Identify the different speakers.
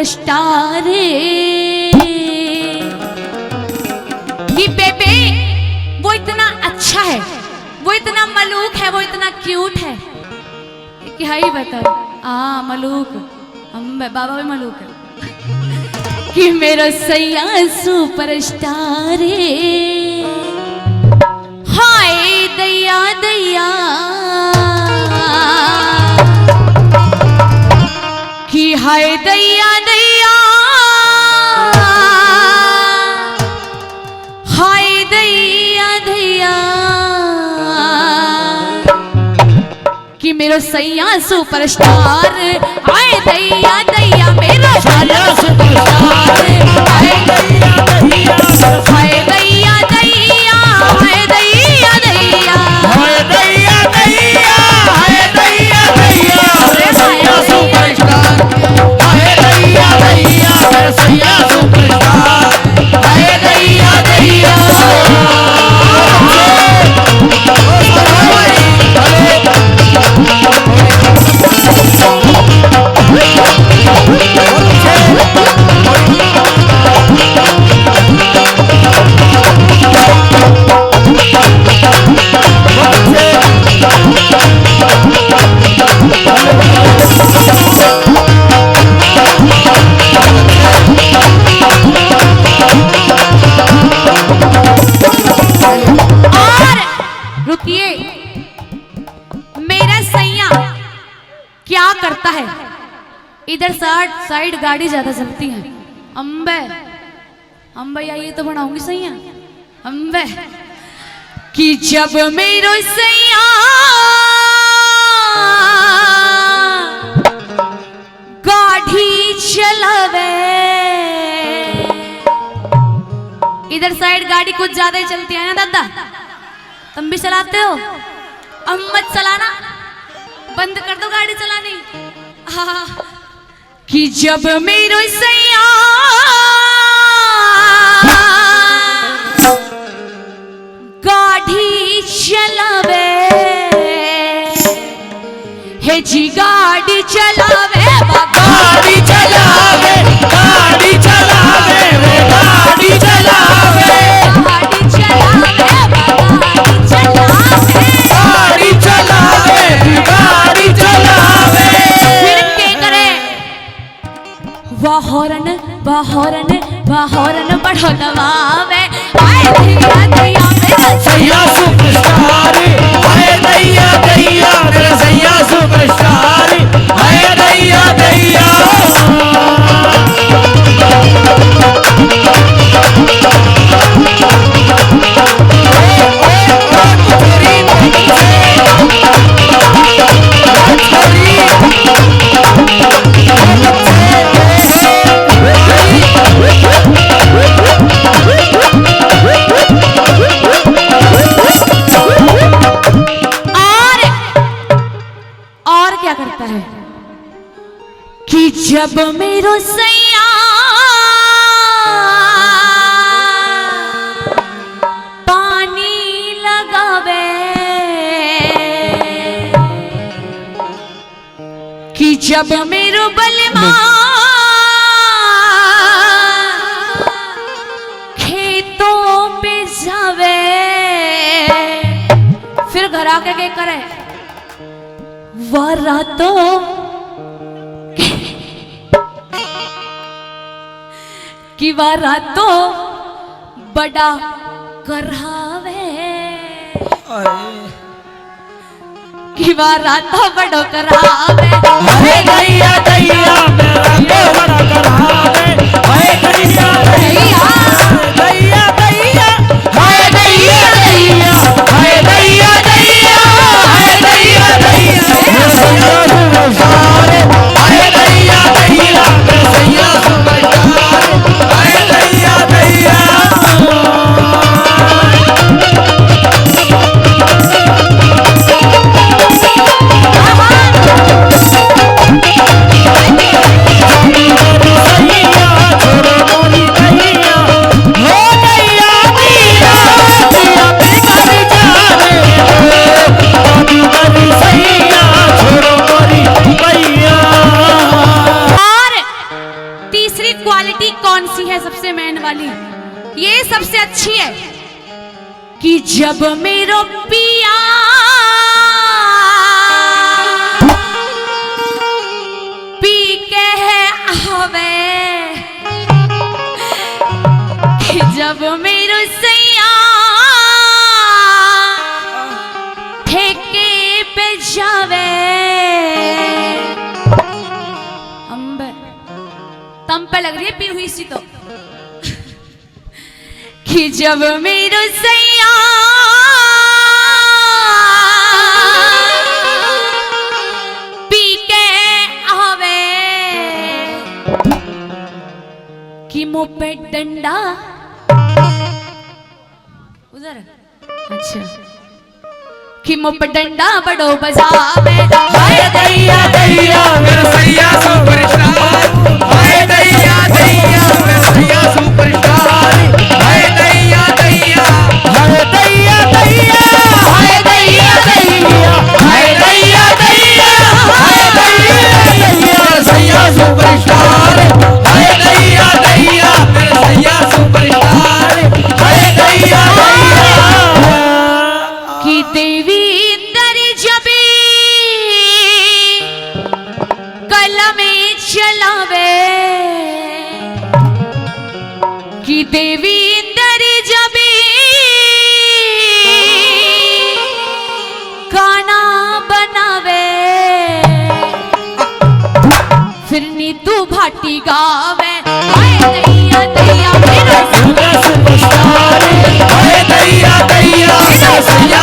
Speaker 1: Superstar कि बेबे वो इतना अच्छा है, वो इतना मलूक है, वो इतना क्यूट है कि हाई बताओ। हाँ मलूक, हम बाबा भी मलूक है कि मेरा सैया सुपरस्टार हाय दैया दैया कि हाय दैया दैया हाय दैया दैया कि मेरा सैया सुपरस्टार हाय दैया दैया मेरा सैया सुपरस्टार हाय दैया दैया हाय दैया दैया हाय दैया दैया हाय दैया दैया हाय दैया दैया मेरा सैया सुपरस्टार हाय दैया दैया मेरा सैया सुपरस्टार हाय दैया दैया करता है। इधर साइड गाड़ी ज्यादा चलती है। अम्बे अम्बे ये तो बनाऊंगी सैया अम्बे कि जब मेरो सैया गाड़ी चलावे। इधर साइड गाड़ी कुछ ज्यादा ही चलती है ना दादा, तुम भी चलाते हो? अब मत चलाना, बंद कर दो गाड़ी चलानी। हाँ कि जब मेरो सैया गाड़ी चलावे हे जी गाड़ी चलावे गाड़ी चलावे गाड़ी चलावे गाड़ी चलावे गाड़ी चलावे गाड़ी चलावे गाड़ी चलावे। फिर क्या करे? वाहौरन वाहौरन वाहौरन बढ़ो नवावे। आए दैया दैया मेरा सैया सुपरस्टार आए दैया दैया मेरा सैया सुपरस्टार आए दैया दैया। कि जब मेरो सैया पानी लगावे कि जब मेरो बलमा खेतों पे जावे। फिर घर आके क्या करे? वारा तो कि वारा तो बड़ा करावे कि वारा तो बड़ा करावे। अरे दैया दैया मेरा तो बड़ा करावे। अरे दैया दैया दैया दैया हाय दैया दैया हाय दैया दैया हाय दैया दैया सुपरस्टार हाय दैया दैया मेरा सैया सुपरस्टार हाय दैया दैया। सबसे अच्छी है कि जब मेरो पिया पी के आवे, कि जब मेरो सैया ठेके पे जावे, तम पे लग रही है पी हुई सी तो, कि जब मेरो सैया पी के आवे, कि मुंह पे डंडा उधर, अच्छा, कि मुंह पे डंडा बड़ो बजावे, हाय दैया दैया
Speaker 2: मेरा सैया सुपरस्टार, हाय दैया दैया मेरा सैया सुपरस्टार, हाय दैया दैया, हाय दैया दैया, हाय दैया दैया, हाय दैया दैया, हाय दैया दैया सैया सुपरस्टार, हाय दैया दैया मेरा सैया सुपरस्टार, हाय दैया दैया।
Speaker 1: कि देवी इंद्र जबी कलमे चलावे, कि देवी इंद्र जबी खाना बनावे, फिर नीतू भाटी गावे, हाय दैया दैया मेरा
Speaker 2: सुपरस्टार, हाय दैया दैया मेरा सैया